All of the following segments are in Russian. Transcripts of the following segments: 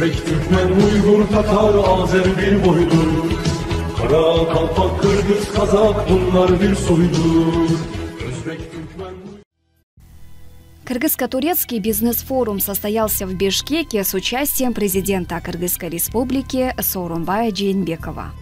Özbek, Türkmen, Uygur, Tatar, Azer bir boydur. Kara, Kalpak, Kırgız, Kazak bunlar bir soydur. Özbek, Türkmen... Кыргызско-турецкий бизнес-форум состоялся в Бишкеке с участием президента Кыргызской республики Сооронбая Жээнбекова.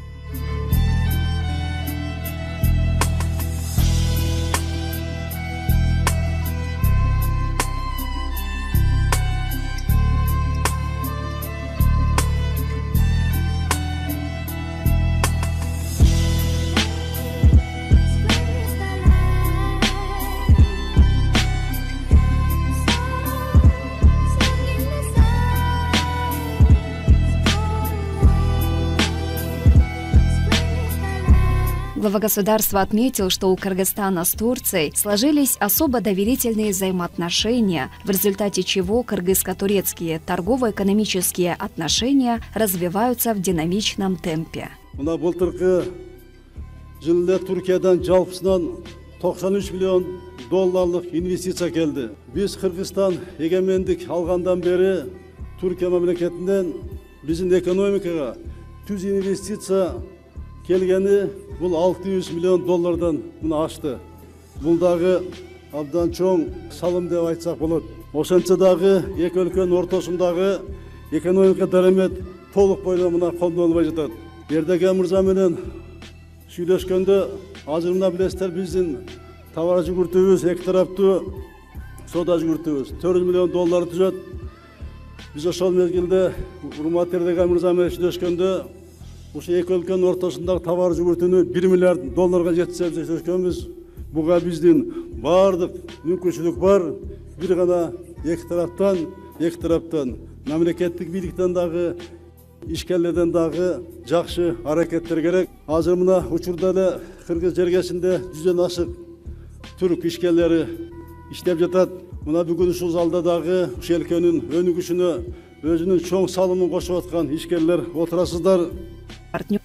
Глава государства отметил, что у Кыргызстана с Турцией сложились особо доверительные взаимоотношения, в результате чего кыргызско-турецкие торгово-экономические отношения развиваются в динамичном темпе. Туркиядан жалпысынан 93 миллион долларлық инвестиция келді. Біз Кыргызстан егемендік алғандан бері Түркия мемлекетінен біздің экономикаға түз инвестиция келгені бұл 600 миллион доллардан ашты. Бұлдағы абдан чоң салым деп айтсақ болады. Ошончадағы екі өлкенің ортасындағы экономика дарамет толық бойына мына қолданылмай жатады. Ердоған мырза менен сүйлөшкөндө азыр мына билесиздер биздин товар жүгүртүүбүз эки тараптуу соода жүгүртүүбүз 400 миллион доллар түзөт. Биз ошол мезгилде урматтуу Ердоған мырза менен сүйлөшкөндө ошо эки өлкөнүн ортосундагы товар жүгүртүүнү 1 миллиард долларга жеткизип сөйлөшкөнбүз. Буга биздин бардык мүмкүнчүлүк бар. Бир гана эки тараптан мамлекеттик бийликтен дагы ишкерлерден дагы жакшы аракеттер керек. Азыр мына учурда эле Кыргыз жергесинде 100дөн ашык түрк ишкерлери иштеп жатат. Мына бүгүн ушул залда дагы ушул өлкөнүн өнүгүшүнө өзүнүн чоң салымын кошуп аткан ишкерлер отурасыздар.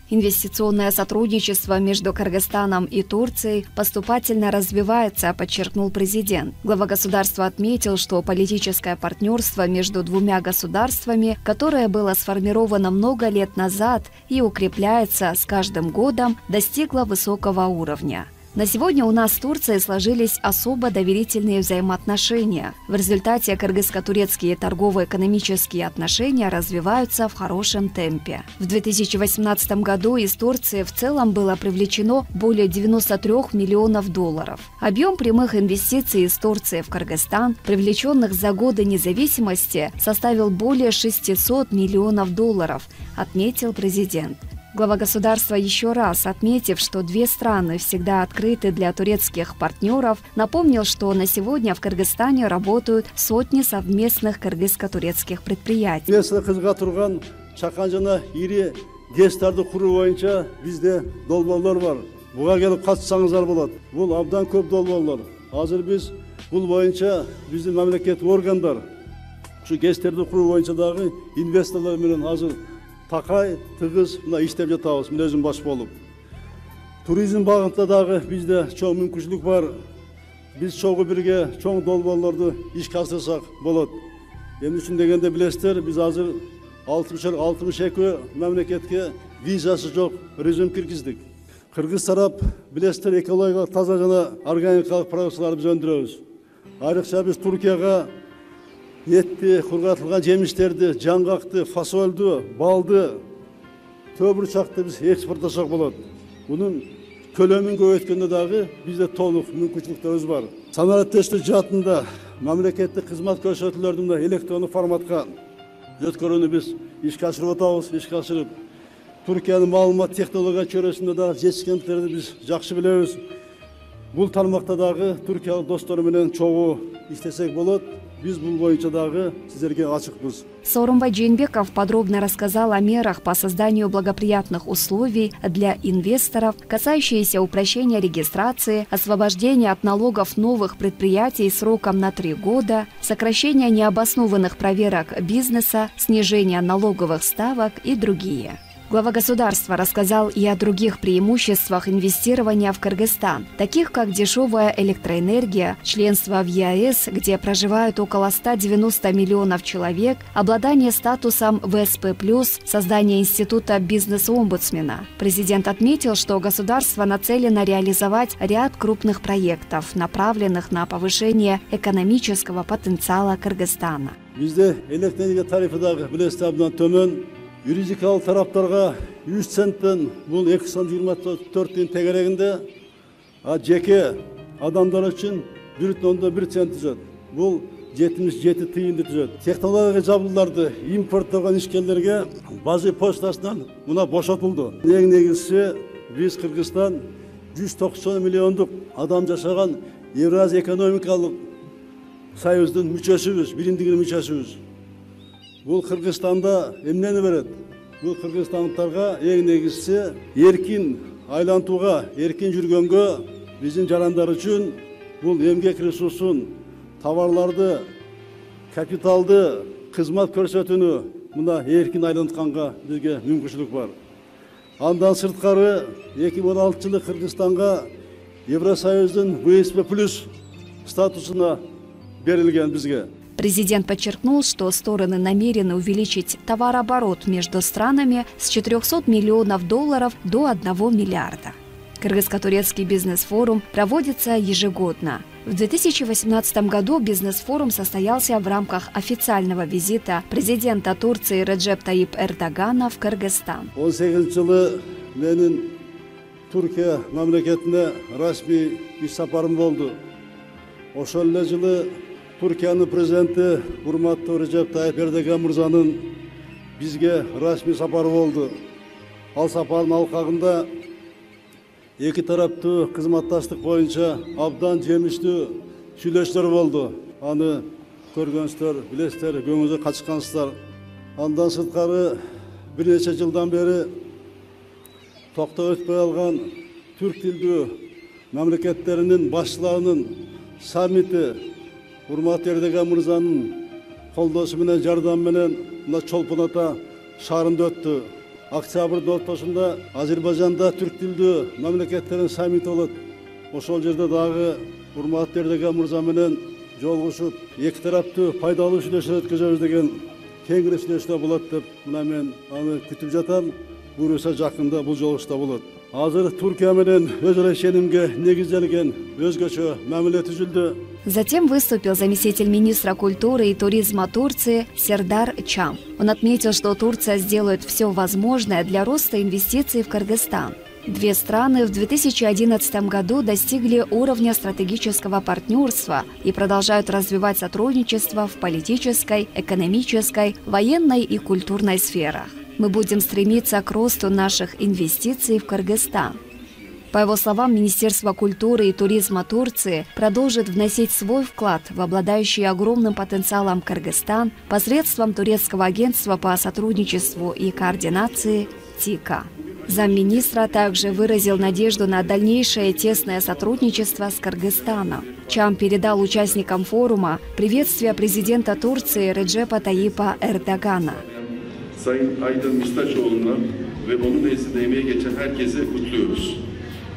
Инвестиционное сотрудничество между Кыргызстаном и Турцией поступательно развивается, подчеркнул президент. Глава государства отметил, что политическое партнерство между двумя государствами, которое было сформировано много лет назад и укрепляется с каждым годом, достигло высокого уровня. На сегодня у нас с Турцией сложились особо доверительные взаимоотношения. В результате кыргызско-турецкие торгово-экономические отношения развиваются в хорошем темпе. В 2018 году из Турции в целом было привлечено более 93 миллионов долларов. Объем прямых инвестиций из Турции в Кыргызстан, привлеченных за годы независимости, составил более 600 миллионов долларов, отметил президент. Глава государства, еще раз отметив, что две страны всегда открыты для турецких партнеров, напомнил, что на сегодня в Кыргызстане работают сотни совместных кыргызско-турецких предприятий. Чакан жана ири ГЭСтарды куруу боюнча бизде долбоорлор бар. Буга келип катышсаңыздар болот. Бул абдан көп долбоорлор. Азыр биз бул боюнча биздин мамлекеттик органдар ушу ГЭСтерди куруу боюнча дагы инвесторлор менен азыр такай тыгыз мына иштеп жатабыз, мен өзүм баш болуп. Туризм багытында дагы бизде чоң мүмкүнчүлүк бар. Биз чогуу бирге чоң долбоорлорду ишке ашырсак болот. Эмне үчүн дегенде билесиздер, биз азыр 62 мамлекетке визасы жок режим киргиздик. Кыргыз тарап билесиздер экологиялык таза жана органикалык продукцияларды биз өндүрөбүз. Айрыкча биз Туркияга етті, құрғатылған жеміштерді, жаңғақты, фасольді, балды, төбіршақты біз экспорттасақ болады. Бұның көлемін көбейткенде дағы бізде толық мүмкіншіліктеріміз бар. Санариптештік жаатында мемлекеттік қызмат көрсөтүүлөрдүн электрондук форматқа өткөрүүнү біз ишке ашырып атабыз, ишке ашырып. Түркиянын маалымат технология чөйрөсүндө да жетишкендиктерди біз жакшы билебиз. Бул тармакта дагы түркиялык достор менен чогуу иштесек болот. Biz bu boyunca dağı sizlerге açıkбыз. Сооронбай Жээнбеков подробно рассказал о мерах по созданию благоприятных условий для инвесторов, касающиеся упрощения регистрации, освобождения от налогов новых предприятий сроком на 3 года, сокращения необоснованных проверок бизнеса, снижения налоговых ставок и другие. Глава государства рассказал и о других преимуществах инвестирования в Кыргызстан, таких как дешевая электроэнергия, членство в ЕАЭС, где проживают около 190 миллионов человек, обладание статусом ВСП+, создание института бизнес-омбудсмена. Президент отметил, что государство нацелено реализовать ряд крупных проектов, направленных на повышение экономического потенциала Кыргызстана. Bizde elektrik tarifi dağı bilesizler abdan tömön. Юридикалык тараптарга 3 центтен бул 224 тиын тегерегинде, а жеке адамдар үчүн 1,1 цент түзөт. Бул 77 тиынды түзөт. Технология жабдууларды импорттогон ишкерлерге базы почтасынан мына бошотулду. Эң негизгиси биз Кыргызстан 190 миллиондук адам жашаган Евразия экономикалык союздун мүчөсүбүз, биримдигинин мүчөсүбүз. Бұл Кыргызстанда эмнени берет? Бұл кыргызстандыктарга эң негизгиси эркин айлантууга, эркин жүргөнгө биздин жарандар үчүн бул эмгек ресурсун, товарларды, капиталды, кызмат көрсөтүүнү мына эркин айлантканга бизге мүмкүнчүлүк бар. Андан сырткары 2016 жылы Кыргызстанга Евросоюздун ВСП+ статусуна берилген бизге. Президент подчеркнул, что стороны намерены увеличить товарооборот между странами с 400 миллионов долларов до 1 миллиарда. Кыргызско-турецкий бизнес-форум проводится ежегодно. В 2018 году бизнес-форум состоялся в рамках официального визита президента Турции Реджеп Тайип Эрдогана в Кыргызстан. 18 жылы менин Түркия мамлекетине расмий иш сапарым болду. Ошол эле жылы Түркиянын президенти урматтуу Реджеп Тайип Эрдоган мырзанын бизге расмий сапары болду. Ал сапардын алкагында эки тараптуу кызматташтык боюнча абдан жемиштүү сүйлөшүүлөр болду. Аны көргөнсүздөр, билесиздер, көңүлгө качкансыздар. Андан сырткары бир нече жылдан бери токтоп өтпөй алган түрк тилдүү мамлекеттеринин башчыларынын саммити урматтуу Эрдоган мырзанын колдоосу менен, жардамы менен мына Чолпон Ата шаарында өттү. Октябрда ортосунда Азербайжанда түрк тилдүү мамлекеттеринин саммити болот. Ошол жерде дагы урматтуу Эрдоган мырза менен жолугушуп, эки тараптуу пайдалуу сүйлөшүүлөр өткөзөбүз деген кеңири сүйлөшүүлөр болот деп мына мен аны күтүп жатам. Буюрса жакында бул жолугушуу болот. Азыр Түркия менен өз ара ишенимге негизделген өзгөчө мамиле түзүлдү. Затем выступил заместитель министра культуры и туризма Турции Сердар Чам. Он отметил, что Турция сделает все возможное для роста инвестиций в Кыргызстан. Две страны в 2011 году достигли уровня стратегического партнерства и продолжают развивать сотрудничество в политической, экономической, военной и культурной сферах. Мы будем стремиться к росту наших инвестиций в Кыргызстан. По его словам, Министерство культуры и туризма Турции продолжит вносить свой вклад в обладающий огромным потенциалом Кыргызстан посредством турецкого агентства по сотрудничеству и координации ТИКа. Замминистра также выразил надежду на дальнейшее тесное сотрудничество с Кыргызстаном. Чам передал участникам форума приветствие президента Турции Реджепа Тайипа Эрдогана. Sayın Aydın Mistaçoğlu'na ve onun nezdinde emeğe geçen herkese kutluyoruz.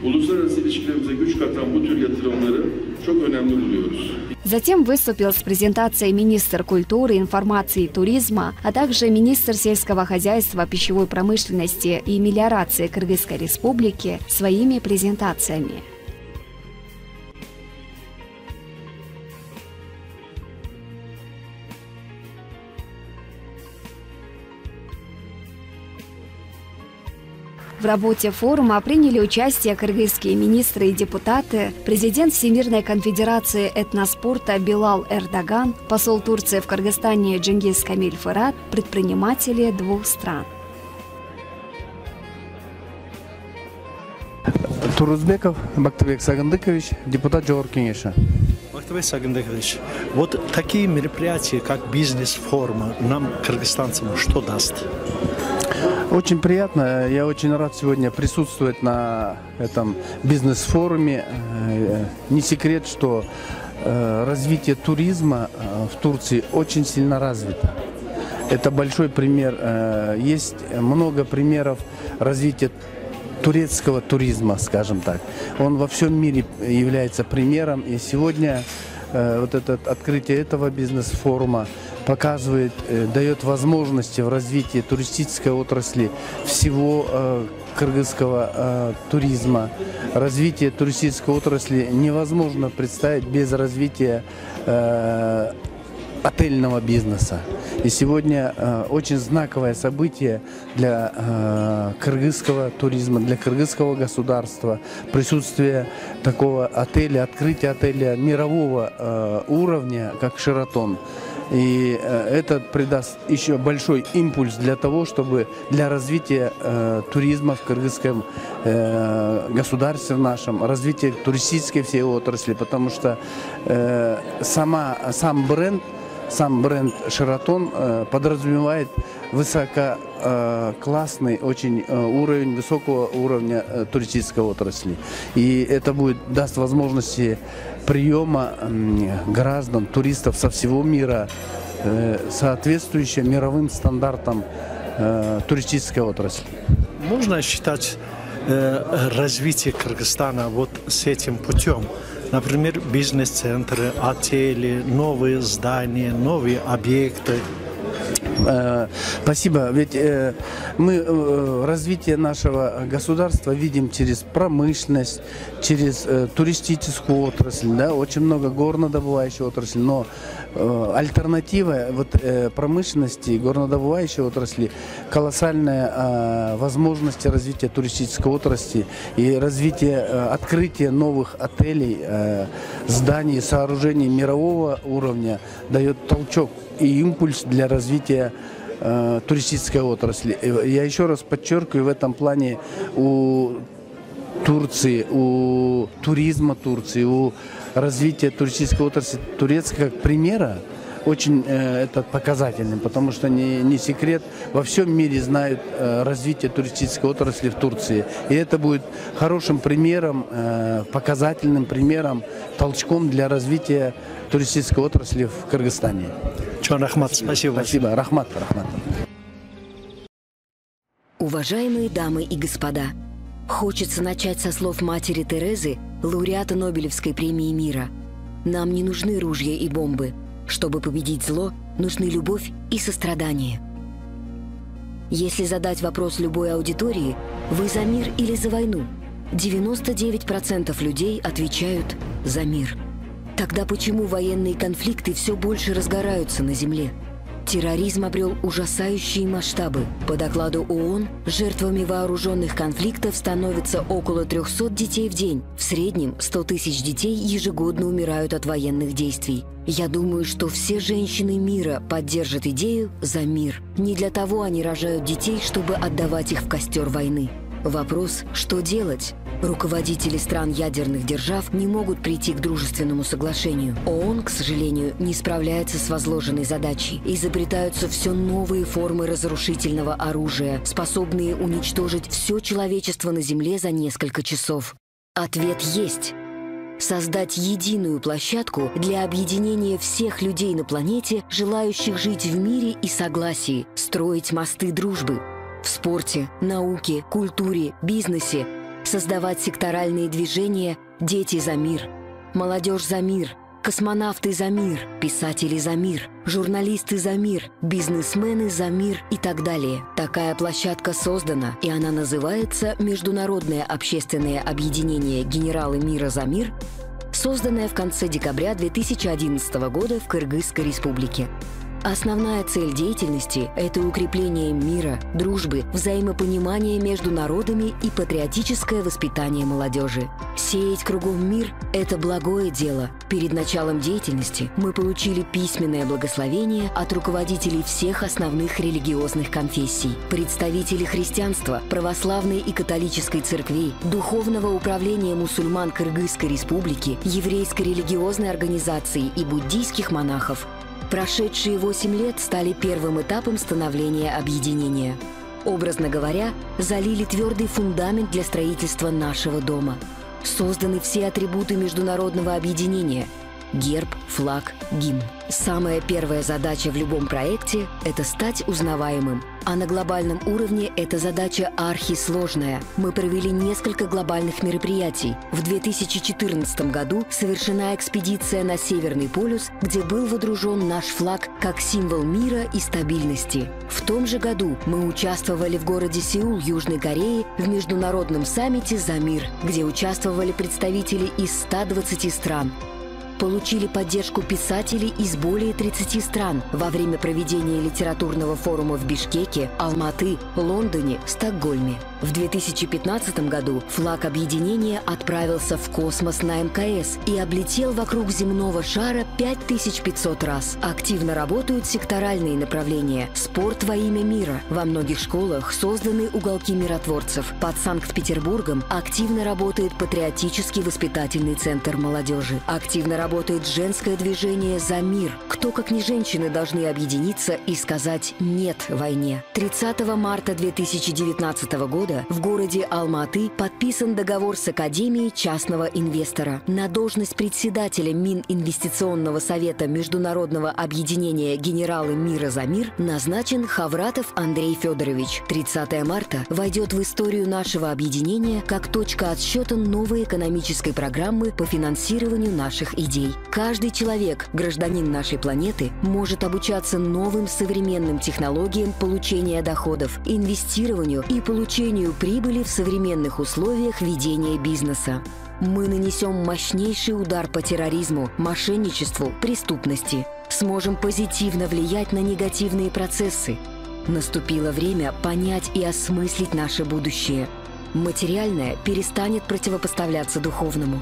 Uluslararası ilişkilerimize güç katan bu tür yatırımları çok önemli buluyoruz. Затем выступил с презентацией министр культуры, информации и туризма, а также министр сельского хозяйства, пищевой промышленности и мелиорации Кыргызской республики своими презентациями. В работе форума приняли участие кыргызские министры и депутаты, президент Всемирной конфедерации этноспорта Билал Эрдоган, посол Турции в Кыргызстане Джингиз Камиль Фырат, предприниматели двух стран. Турузбеков Бактыбек Сагындыкович, депутат Жогорку Кеңеши. Бактыбек Сагындыкович, вот такие мероприятия, как бизнес-форум, нам, кыргызстанцам, что даст? Очень приятно. Я очень рад сегодня присутствовать на этом бизнес-форуме. Не секрет, что развитие туризма в Турции очень сильно развито. это большой пример. Есть много примеров развития турецкого туризма, скажем так. Он во всем мире является примером. И сегодня вот это открытие этого бизнес-форума показывает, дает возможности в развитии туристической отрасли всего кыргызского туризма. Развитие туристической отрасли невозможно представить без развития отельного бизнеса. И сегодня очень знаковое событие для кыргызского туризма, для кыргызского государства. Присутствие такого отеля, открытие отеля мирового уровня, как «Шератон». И это придаст еще большой импульс для того, чтобы для развития туризма в кыргызском государстве нашем, развития туристической всей отрасли, потому что сам бренд «Шератон» подразумевает высококлассный очень уровень, высокого уровня туристической отрасли. И это даст возможности приема граждан, туристов со всего мира, соответствующие мировым стандартам туристической отрасли. Можно считать развитие Кыргызстана вот с этим путем? Например, бизнес-центры, отели, новые здания, новые объекты. Спасибо. Ведь мы развитие нашего государства видим через промышленность, через туристическую отрасль, да, очень много горнодобывающей отрасли, но альтернатива промышленности и горнодобывающей отрасли колоссальная возможность развития туристической отрасли и развития, открытия новых отелей, зданий, сооружений мирового уровня дает толчок и импульс для развития туристической отрасли. Я еще раз подчеркиваю, в этом плане у Турции, у туризма Турции, у развития туристической отрасли турецкой как примера очень это показательным, потому что не секрет, во всем мире знают развитие туристической отрасли в Турции. И это будет хорошим примером, показательным примером, толчком для развития туристической отрасли в Кыргызстане. Рахмат, спасибо. Спасибо. Рахмат. Уважаемые дамы и господа, хочется начать со слов матери Терезы, лауреата Нобелевской премии мира. Нам не нужны ружья и бомбы. Чтобы победить зло, нужны любовь и сострадание. Если задать вопрос любой аудитории, вы за мир или за войну, 99% людей отвечают «за мир». Тогда почему военные конфликты все больше разгораются на Земле? Терроризм обрел ужасающие масштабы. По докладу ООН, жертвами вооруженных конфликтов становится около 300 детей в день. В среднем 100 тысяч детей ежегодно умирают от военных действий. Я думаю, что все женщины мира поддержат идею «за мир». Не для того они рожают детей, чтобы отдавать их в костер войны. Вопрос, что делать? Руководители стран ядерных держав не могут прийти к дружественному соглашению. ООН, к сожалению, не справляется с возложенной задачей. Изобретаются все новые формы разрушительного оружия, способные уничтожить все человечество на Земле за несколько часов. Ответ есть. Создать единую площадку для объединения всех людей на планете, желающих жить в мире и согласии, строить мосты дружбы. В спорте, науке, культуре, бизнесе создавать секторальные движения «Дети за мир», «Молодежь за мир», «Космонавты за мир», «Писатели за мир», «Журналисты за мир», «Бизнесмены за мир» и так далее. Такая площадка создана, и она называется «Международное общественное объединение Генералы мира за мир», созданное в конце декабря 2011 года в Кыргызской республике. Основная цель деятельности – это укрепление мира, дружбы, взаимопонимания между народами и патриотическое воспитание молодежи. Сеять кругом мир – это благое дело. Перед началом деятельности мы получили письменное благословение от руководителей всех основных религиозных конфессий, представителей христианства, православной и католической церквей, духовного управления мусульман Кыргызской республики, еврейской религиозной организации и буддийских монахов. Прошедшие 8 лет стали первым этапом становления объединения. Образно говоря, залили твердый фундамент для строительства нашего дома. Созданы все атрибуты международного объединения. герб, флаг, гимн. Самая первая задача в любом проекте – это стать узнаваемым. А на глобальном уровне эта задача архисложная. Мы провели несколько глобальных мероприятий. В 2014 году совершена экспедиция на Северный полюс, где был водружен наш флаг как символ мира и стабильности. В том же году мы участвовали в городе Сеул, Южной Кореи, в международном саммите «За мир», где участвовали представители из 120 стран. Получили поддержку писателей из более 30 стран во время проведения литературного форума в Бишкеке, Алматы, Лондоне, Стокгольме. В 2015 году флаг объединения отправился в космос на МКС и облетел вокруг земного шара 5500 раз. Активно работают секторальные направления. Спорт во имя мира. Во многих школах созданы уголки миротворцев. Под Санкт-Петербургом активно работает патриотический воспитательный центр молодежи. Активно работает женское движение «За мир». Кто, как не женщины, должны объединиться и сказать «нет» войне. 30 марта 2019 года в городе Алматы подписан договор с Академией частного инвестора. На должность председателя Мининвестиционного совета Международного объединения «Генералы мира за мир» назначен Хавратов Андрей Федорович. 30 марта войдет в историю нашего объединения как точка отсчета новой экономической программы по финансированию наших идей. Каждый человек, гражданин нашей планеты, может обучаться новым современным технологиям получения доходов, инвестированию и получению прибыли в современных условиях ведения бизнеса. Мы нанесем мощнейший удар по терроризму, мошенничеству, преступности. Сможем позитивно влиять на негативные процессы. Наступило время понять и осмыслить наше будущее. Материальное перестанет противопоставляться духовному.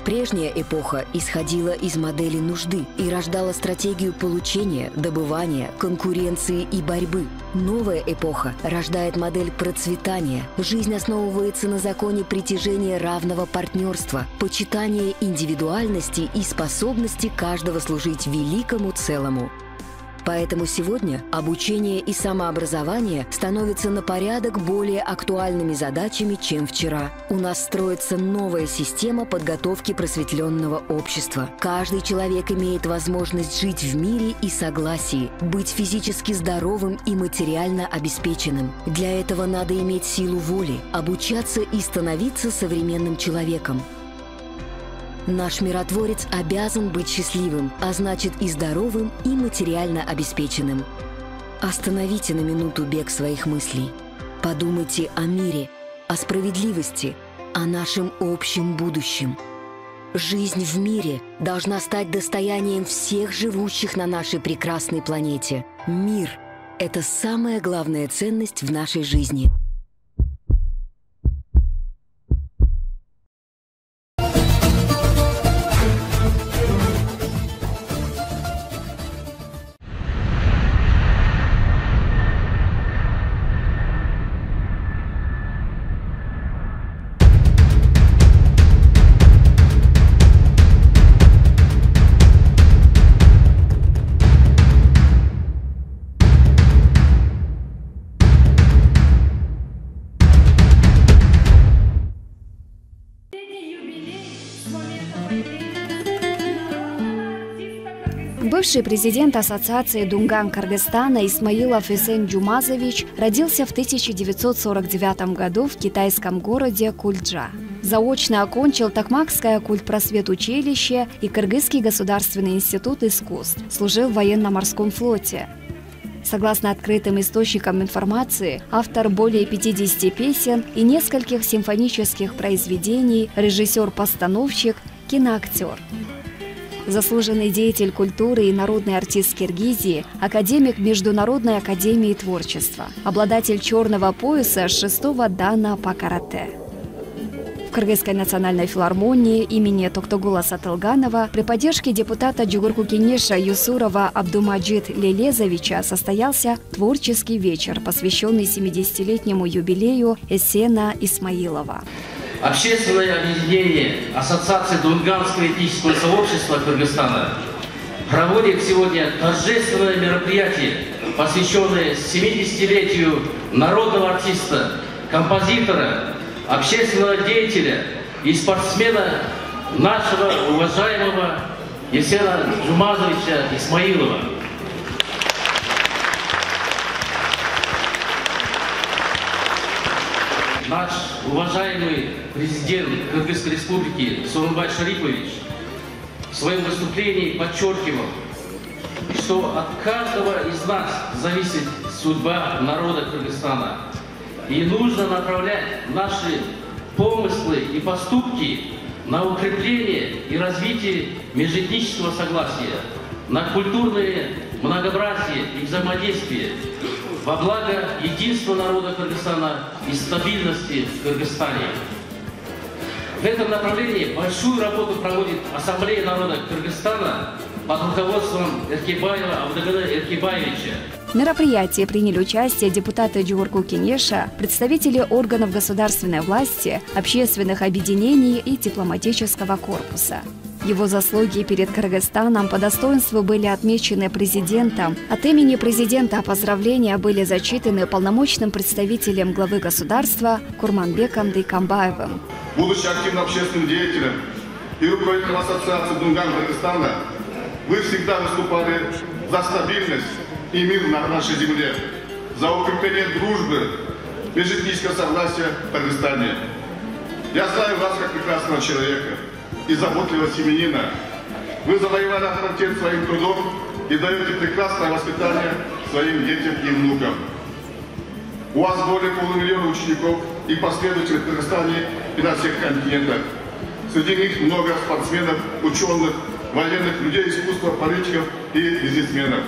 Прежняя эпоха исходила из модели нужды и рождала стратегию получения, добывания, конкуренции и борьбы. Новая эпоха рождает модель процветания. Жизнь основывается на законе притяжения равного партнерства, почитания индивидуальности и способности каждого служить великому целому. Поэтому сегодня обучение и самообразование становятся на порядок более актуальными задачами, чем вчера. У нас строится новая система подготовки просветленного общества. Каждый человек имеет возможность жить в мире и согласии, быть физически здоровым и материально обеспеченным. Для этого надо иметь силу воли, обучаться и становиться современным человеком. Наш миротворец обязан быть счастливым, а значит и здоровым, и материально обеспеченным. Остановите на минуту бег своих мыслей. Подумайте о мире, о справедливости, о нашем общем будущем. Жизнь в мире должна стать достоянием всех живущих на нашей прекрасной планете. Мир – это самая главная ценность в нашей жизни. Бывший президент Ассоциации Дунган Кыргызстана Исмаилов Эсен Джумазович родился в 1949 году в китайском городе Кульджа. Заочно окончил Токмакское культпросветучилище и Кыргызский государственный институт искусств. Служил в военно-морском флоте. Согласно открытым источникам информации, автор более 50 песен и нескольких симфонических произведений, режиссер-постановщик, киноактер. Заслуженный деятель культуры и народный артист Киргизии, академик Международной академии творчества, обладатель черного пояса 6-го дана по карате. В Кыргызской национальной филармонии имени Токтогула Сатылганова при поддержке депутата Джугурку Кенеша Юсурова Абдумаджид Лелезовича состоялся творческий вечер, посвященный 70-летнему юбилею Эсена Исмаилова. Общественное объединение Ассоциации Дунганского этнического сообщества Кыргызстана проводит сегодня торжественное мероприятие, посвященное 70-летию народного артиста, композитора, общественного деятеля и спортсмена нашего уважаемого Есена Джумазовича Исмаилова. Наш уважаемый президент Кыргызской республики Сооронбай Шарипович в своем выступлении подчеркивал, что от каждого из нас зависит судьба народа Кыргызстана. И нужно направлять наши помыслы и поступки на укрепление и развитие межэтнического согласия, на культурное многообразие и взаимодействие во благо единства народа Кыргызстана и стабильности в Кыргызстане. В этом направлении большую работу проводит Ассамблея народа Кыргызстана под руководством Эркебаева Абдыгана Эркебаевича. В мероприятии приняли участие депутаты Джугурку Кенеша, представители органов государственной власти, общественных объединений и дипломатического корпуса. Его заслуги перед Кыргызстаном по достоинству были отмечены президентом. От имени президента поздравления были зачитаны полномочным представителем главы государства Курманбеком Дайкамбаевым. Будучи активным общественным деятелем и руководителем Ассоциации Дунган Кыргызстана, вы всегда выступали за стабильность и мир на нашей земле, за укрепление дружбы, межэтнического согласия в Кыргызстане. Я знаю вас как прекрасного человека и заботливого семьянина. Вы завоевали авторитет своим трудом и даете прекрасное воспитание своим детям и внукам. У вас более полумиллиона учеников и последователей в Кыргызстане и на всех континентах. Среди них много спортсменов, ученых, военных, людей искусства, политиков и бизнесменов.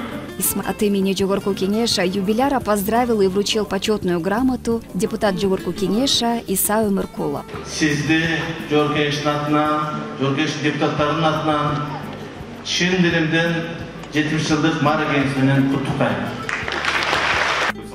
От имени Джугурку Кенеша юбиляра поздравил и вручил почетную грамоту депутат Джугурку Кенеша Исау Меркулов. Сизди Джугуркеш атынан, Джугуркеш депутаттарынын атынан чын диlimden 70 жылдык мааракеңиз менен куттуктайм.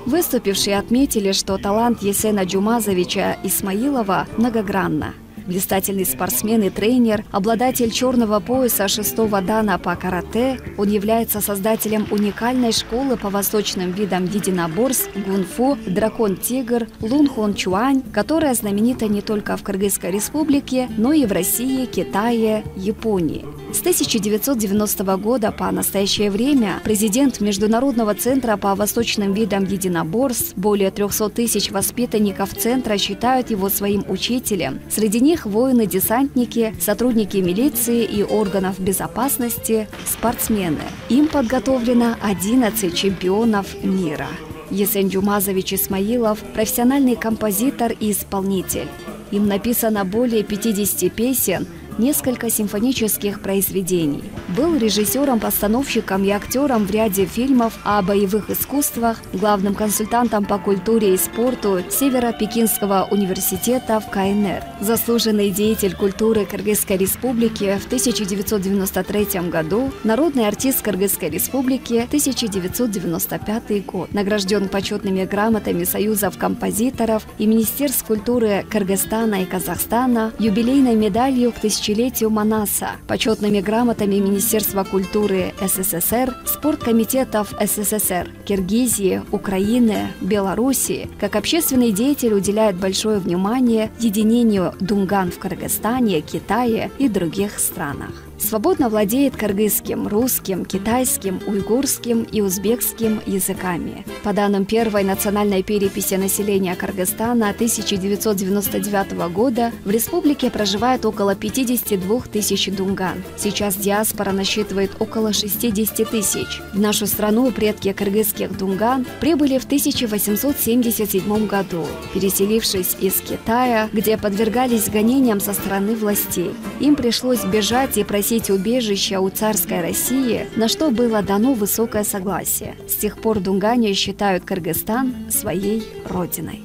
Выступившие отметили, что талант Есена Джумазовича Исмаилова многогранна. Блистательный спортсмен и тренер, обладатель черного пояса 6-го дана по карате, он является создателем уникальной школы по восточным видам единоборств гунфу «Дракон-тигр» Лунхон Чуань, которая знаменита не только в Кыргызской республике, но и в России, Китае, Японии. С 1990 года по настоящее время президент Международного центра по восточным видам единоборств, более 300 тысяч воспитанников центра считают его своим учителем. Среди них воины-десантники, сотрудники милиции и органов безопасности, спортсмены. Им подготовлено 11 чемпионов мира. Есен Джумазович Исмаилов – профессиональный композитор и исполнитель. Им написано более 50 песен, несколько симфонических произведений. Был режиссером, постановщиком и актером в ряде фильмов о боевых искусствах, главным консультантом по культуре и спорту Северо-Пекинского университета в КНР. Заслуженный деятель культуры Кыргызской республики в 1993 году, народный артист Кыргызской республики 1995 год. Награжден почетными грамотами Союзов композиторов и Министерств культуры Кыргызстана и Казахстана, юбилейной медалью к тысячелетию Манаса, почетными грамотами Министерства культуры СССР, спорткомитетов СССР, Киргизии, Украины, Белоруссии. Как общественный деятель уделяет большое внимание единению дунган в Кыргызстане, Китае и других странах. Свободно владеет кыргызским, русским, китайским, уйгурским и узбекским языками. По данным первой национальной переписи населения Кыргызстана 1999 года в республике проживает около 52 тысяч дунган. Сейчас диаспора насчитывает около 60 тысяч. В нашу страну предки кыргызских дунган прибыли в 1877 году, переселившись из Китая, где подвергались гонениям со стороны властей. Им пришлось бежать и просить убежища у царской России, на что было дано высокое согласие. С тех пор дунгане считают Кыргызстан своей родиной.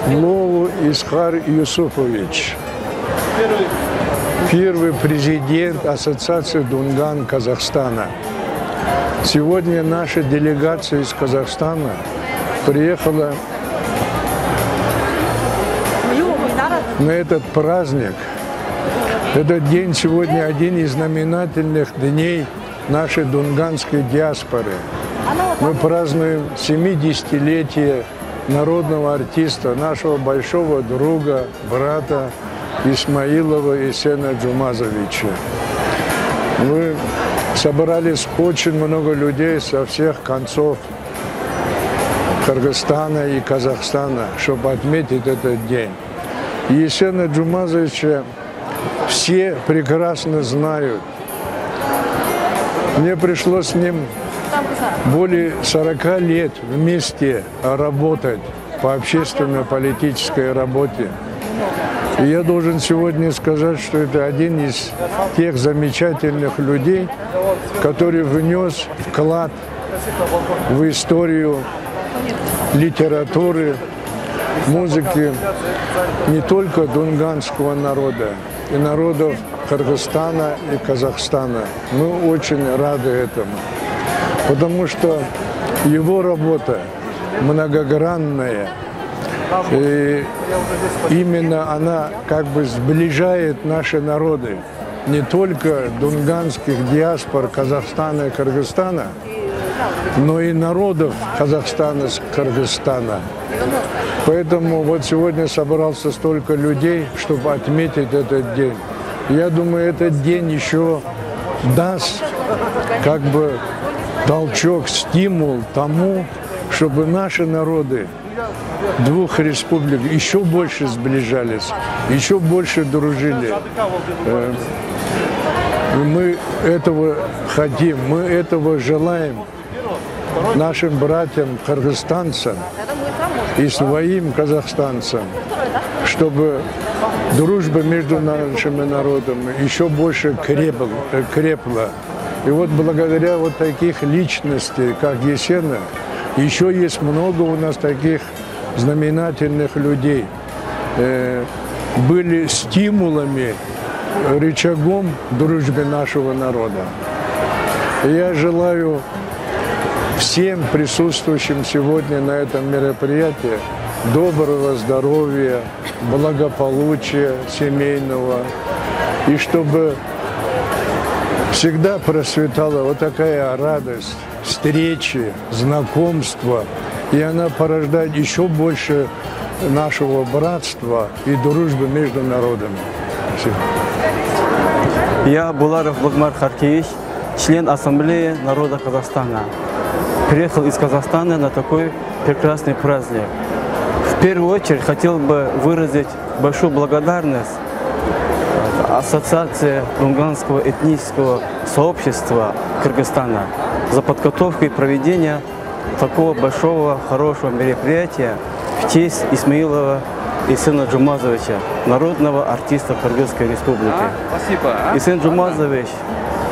Лову Исхар Юсупович, первый президент Ассоциации Дунган Казахстана. Сегодня наша делегация из Казахстана приехала на этот праздник. Этот день сегодня один из знаменательных дней нашей дунганской диаспоры. Мы празднуем 70-летие народного артиста, нашего большого друга, брата Исмаилова Есена Джумазовича. Мы собрались очень много людей со всех концов Кыргызстана и Казахстана, чтобы отметить этот день. Есена Джумазовича все прекрасно знают. Мне пришлось с ним более 40 лет вместе работать по общественно-политической работе. И я должен сегодня сказать, что это один из тех замечательных людей, который внес вклад в историю литературы, музыки не только дунганского народа, и народов Кыргызстана и Казахстана. Мы очень рады этому, потому что его работа многогранная, и именно она как бы сближает наши народы, не только дунганских диаспор Казахстана и Кыргызстана, но и народов Казахстана и Кыргызстана. Поэтому вот сегодня собрался столько людей, чтобы отметить этот день. Я думаю, этот день еще даст как бы толчок, стимул тому, чтобы наши народы двух республик еще больше сближались, еще больше дружили. Мы этого хотим, мы этого желаем нашим братьям-кыргызстанцам и своим казахстанцам, чтобы дружба между нашими народами еще больше крепла. И вот благодаря вот таких личностей, как Есена, еще есть много у нас таких знаменательных людей. Были стимулами, рычагом дружбы нашего народа. И я желаю всем присутствующим сегодня на этом мероприятии доброго здоровья, благополучия семейного, и чтобы всегда процветала вот такая радость, встречи, знакомства, и она порождает еще больше нашего братства и дружбы между народами. Спасибо. Я Буларов Лугмар Харкевич, член Ассамблеи народа Казахстана. Приехал из Казахстана на такой прекрасный праздник. В первую очередь хотел бы выразить большую благодарность Ассоциации Дунганского этнического сообщества Кыргызстана за подготовку и проведение такого большого, хорошего мероприятия в честь Исмаилова Есена Джумазовича, народного артиста Кыргызской республики. Спасибо. Есен Джумазович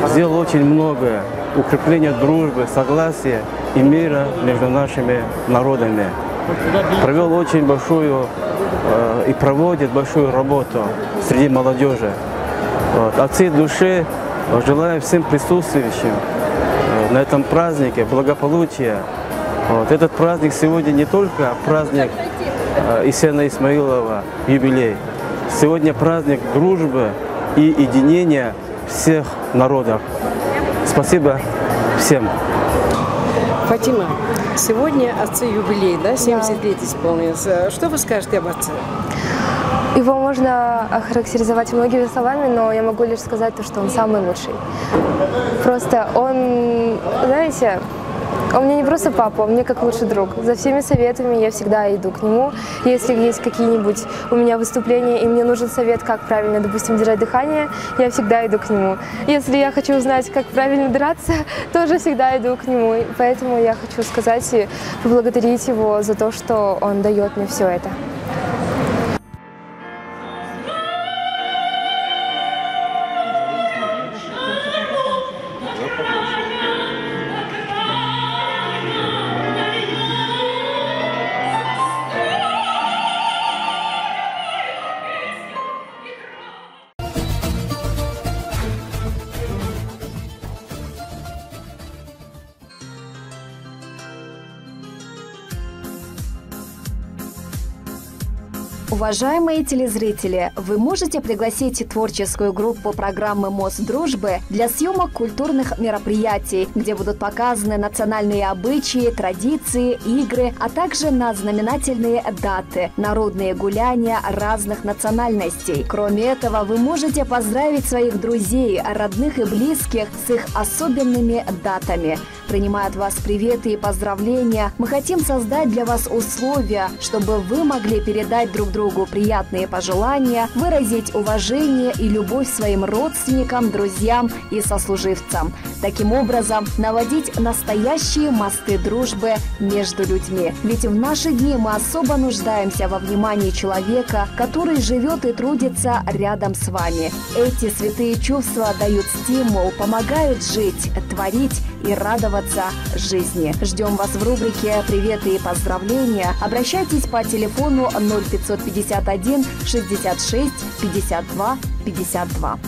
сделал очень многое. Укрепление дружбы, согласия и мира между нашими народами. Провел очень большую и проводит большую работу среди молодежи. От всей души желаю всем присутствующим на этом празднике благополучия. Этот праздник сегодня не только праздник Есена Исмаилова, юбилей. Сегодня праздник дружбы и единения всех народов. Спасибо всем. Фатима, сегодня отцу юбилей, да, 70 лет исполнилось. Что вы скажете об отце? Его можно охарактеризовать многими словами, но я могу лишь сказать то, что он самый лучший. Просто он, знаете, он мне не просто папа, он мне как лучший друг. За всеми советами я всегда иду к нему. Если есть какие-нибудь у меня выступления, и мне нужен совет, как правильно, допустим, держать дыхание, я всегда иду к нему. Если я хочу узнать, как правильно драться, тоже всегда иду к нему. И поэтому я хочу сказать и поблагодарить его за то, что он дает мне все это. Уважаемые телезрители, вы можете пригласить творческую группу программы «Мост дружбы» для съемок культурных мероприятий, где будут показаны национальные обычаи, традиции, игры, а также на знаменательные даты, народные гуляния разных национальностей. Кроме этого, вы можете поздравить своих друзей, родных и близких с их особенными датами. Принимая от вас приветы и поздравления, мы хотим создать для вас условия, чтобы вы могли передать друг другу приятные пожелания, выразить уважение и любовь своим родственникам, друзьям и сослуживцам. Таким образом, наводить настоящие мосты дружбы между людьми. Ведь в наши дни мы особо нуждаемся во внимании человека, который живет и трудится рядом с вами. Эти святые чувства дают стимул, помогают жить, творить и радоваться жизни. Ждем вас в рубрике «Приветы и поздравления». Обращайтесь по телефону 0551 66 52 52.